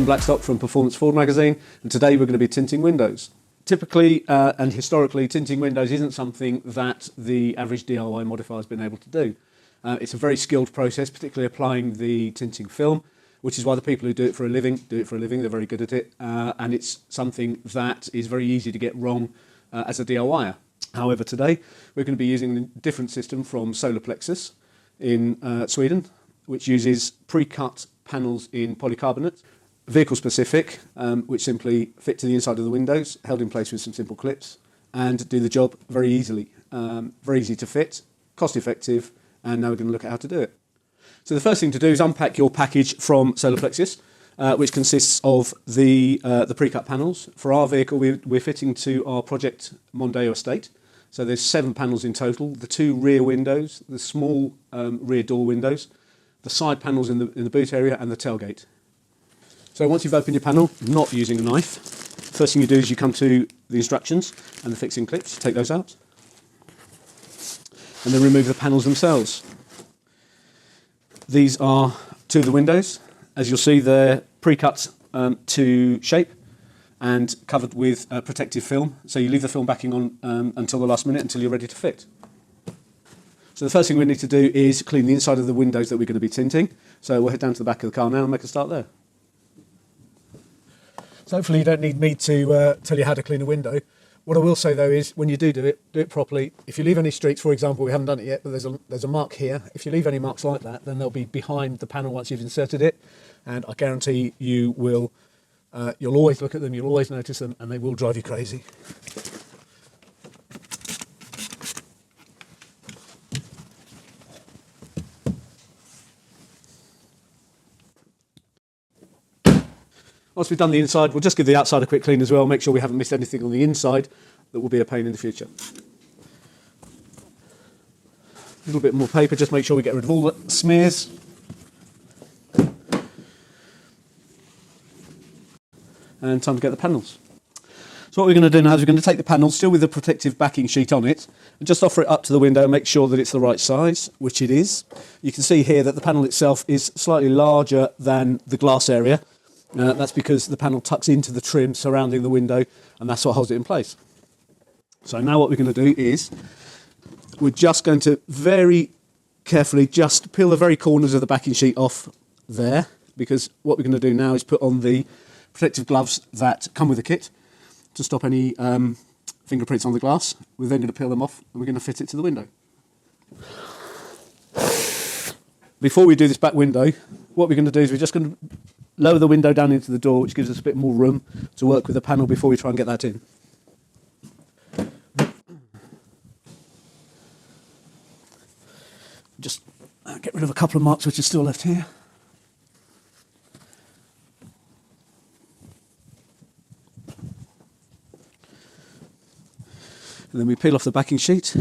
Jim Blackstock from Performance Ford magazine, and today we're going to be tinting windows. Typically and historically, tinting windows isn't something that the average DIY modifier has been able to do. It's a very skilled process, particularly applying the tinting film, which is why the people who do it for a living, they're very good at it, and it's something that is very easy to get wrong as a DIYer. However, today we're going to be using a different system from Solarplexius in Sweden, which uses pre-cut panels in polycarbonate, vehicle specific, which simply fit to the inside of the windows, held in place with some simple clips, and do the job very easily. Very easy to fit, cost effective, and now we're going to look at how to do it. So the first thing to do is unpack your package from Solarplexius, which consists of the pre-cut panels. For our vehicle, we're fitting to our Project Mondeo estate. So there's 7 panels in total, the 2 rear windows, the small rear door windows, the side panels in the boot area, and the tailgate. So once you've opened your panel, not using a knife, first thing you do is you come to the instructions and the fixing clips, take those out, and then remove the panels themselves. These are 2 of the windows. As you'll see, they're pre-cut to shape and covered with protective film. So you leave the film backing on until the last minute, until you're ready to fit. So the first thing we need to do is clean the inside of the windows that we're going to be tinting. So we'll head down to the back of the car now and make a start there. So hopefully you don't need me to tell you how to clean a window. What I will say though is when you do it properly. If you leave any streaks, for example, we haven't done it yet, but there's a mark here. If you leave any marks like that, then they'll be behind the panel once you've inserted it. And I guarantee you will, you'll always look at them, you'll always notice them, and they will drive you crazy. Once we've done the inside, we'll just give the outside a quick clean as well, make sure we haven't missed anything on the inside that will be a pain in the future. A little bit more paper, just make sure we get rid of all the smears. And time to get the panels. So what we're going to do now is we're going to take the panel, still with the protective backing sheet on it, and just offer it up to the window and make sure that it's the right size, which it is. You can see here that the panel itself is slightly larger than the glass area. That's because the panel tucks into the trim surrounding the window, and that's what holds it in place. So now what we're going to do is we're just going to very carefully just peel the very corners of the backing sheet off there, because what we're going to do now is put on the protective gloves that come with the kit to stop any fingerprints on the glass. We're then going to peel them off and we're going to fit it to the window. Before we do this back window, what we're going to do is we're just going to lower the window down into the door, which gives us a bit more room to work with the panel before we try and get that in. Just get rid of a couple of marks which are still left here. And then we peel off the backing sheet.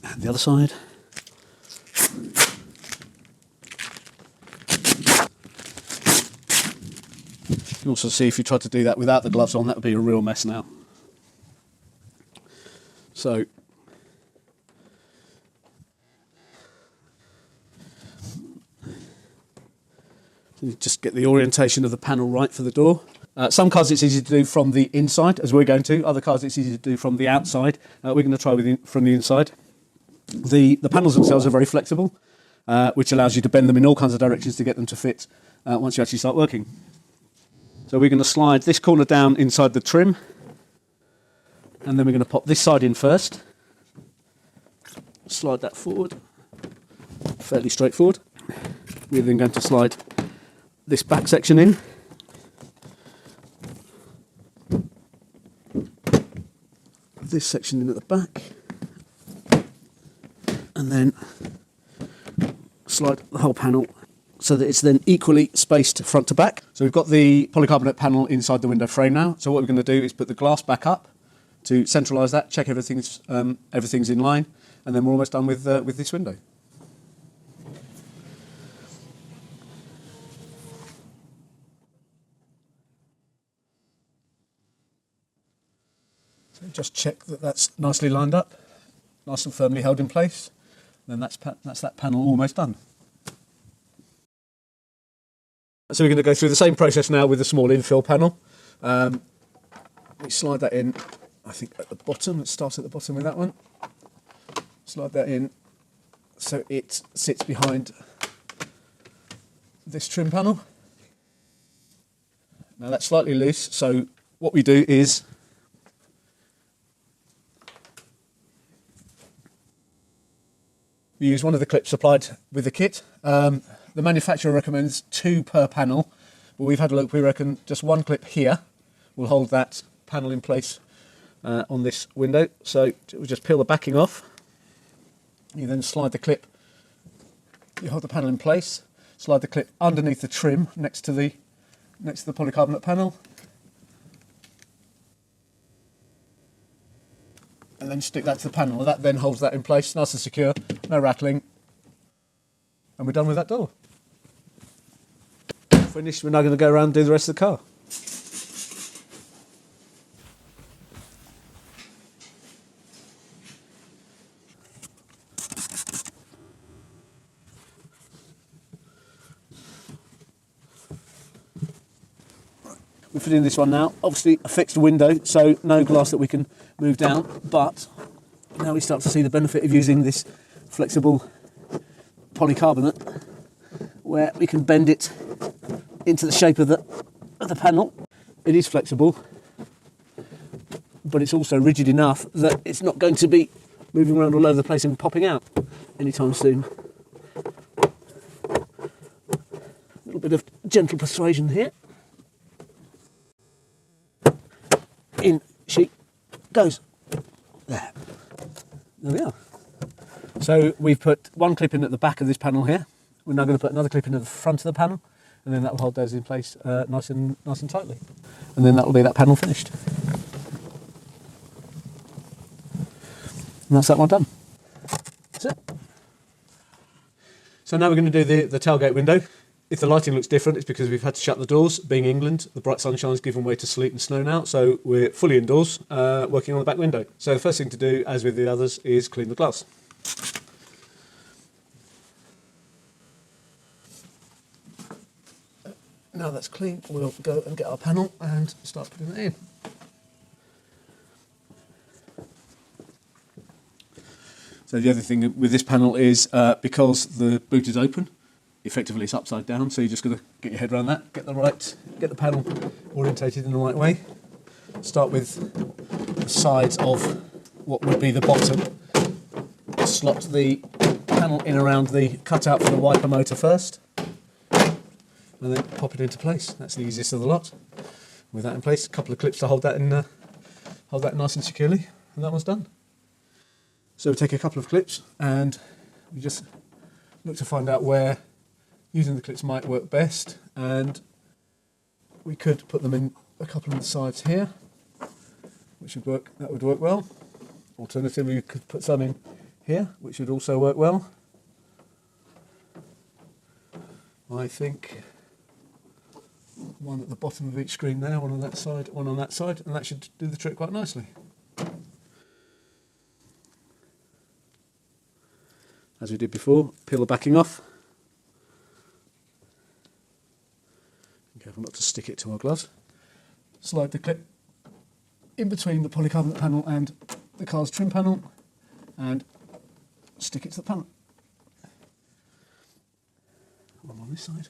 And the other side. You can also see if you tried to do that without the gloves on, that would be a real mess now. So you just get the orientation of the panel right for the door. Some cars it's easy to do from the inside, as we're going to. Other cars it's easy to do from the outside. We're going to try from the inside. The panels themselves are very flexible, which allows you to bend them in all kinds of directions to get them to fit once you actually start working. So we're going to slide this corner down inside the trim, and then we're going to pop this side in first. Slide that forward, fairly straightforward. We're then going to slide this back section in. This section in at the back. And then slide the whole panel so that it's then equally spaced front to back. So we've got the polycarbonate panel inside the window frame now. So what we're going to do is put the glass back up to centralise that, check everything's in line, and then we're almost done with this window. just check that that's nicely lined up, nice and firmly held in place. Then that's that panel almost done. So we're going to go through the same process now with the small infill panel. We slide that in, I think at the bottom. Let's start at the bottom with that one. Slide that in so it sits behind this trim panel. Now that's slightly loose, so what we do is we use one of the clips supplied with the kit. The manufacturer recommends 2 per panel, but we've had a look. We reckon just 1 clip here will hold that panel in place on this window. So we'll just peel the backing off. You then slide the clip, you hold the panel in place, slide the clip underneath the trim next to the polycarbonate panel, and then stick that to the panel. That then holds that in place, nice and secure, no rattling, and we're done with that door. Finished, we're now going to go around and do the rest of the car. We're fitting this one now, obviously a fixed window, so no glass that we can move down, but now we start to see the benefit of using this flexible polycarbonate where we can bend it into the shape of the panel. It is flexible, but it's also rigid enough that it's not going to be moving around all over the place and popping out anytime soon. A little bit of gentle persuasion here. In she goes. There we are. So we've put 1 clip in at the back of this panel here. We're now going to put another clip in at the front of the panel, and then that will hold those in place nice and tightly. And then that will be that panel finished. And that's that one done. That's it. So now we're going to do the tailgate window. If the lighting looks different, it's because we've had to shut the doors. Being England, the bright sunshine's given way to sleet and snow now, so we're fully indoors, working on the back window. So the first thing to do, as with the others, is clean the glass. Now that's clean, we'll go and get our panel and start putting it in. So the other thing with this panel is because the boot is open, effectively it's upside down, so you just got to get your head around that, get the panel orientated in the right way. Start with the sides of what would be the bottom. Slot the panel in around the cutout for the wiper motor first, and then pop it into place. That's the easiest of the lot. With that in place, a couple of clips to hold that nice and securely, and that one's done. So we take a couple of clips and we just look to find out where using the clips might work best, and we could put them in a couple of the sides here, which would work. That would work well. Alternatively, we could put some in here, which would also work well. I think one at the bottom of each screen there, one on that side, one on that side, and that should do the trick quite nicely. As we did before, peel the backing off. Be careful not to stick it to our gloves. Slide the clip in between the polycarbonate panel and the car's trim panel and stick it to the panel. One on this side.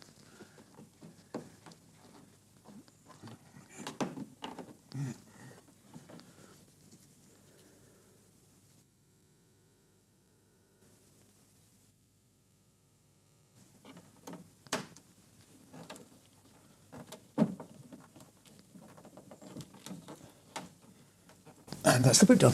And that's the boot done.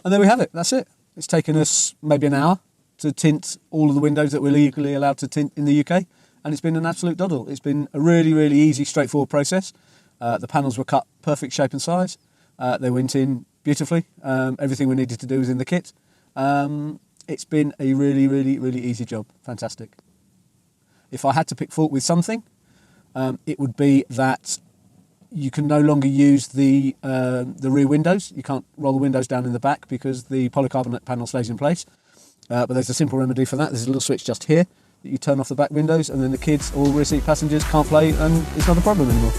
And there we have it, that's it. It's taken us maybe an hour to tint all of the windows that we're legally allowed to tint in the UK, and it's been an absolute doddle. It's been a really, really easy, straightforward process. The panels were cut perfect shape and size. They went in beautifully. Everything we needed to do was in the kit. It's been a really, really, really easy job. Fantastic. If I had to pick fault with something, it would be that you can no longer use the rear windows. You can't roll the windows down in the back because the polycarbonate panel stays in place. But there's a simple remedy for that. There's a little switch just here that you turn off the back windows, and then the kids or rear seat passengers can't play, and it's not a problem anymore.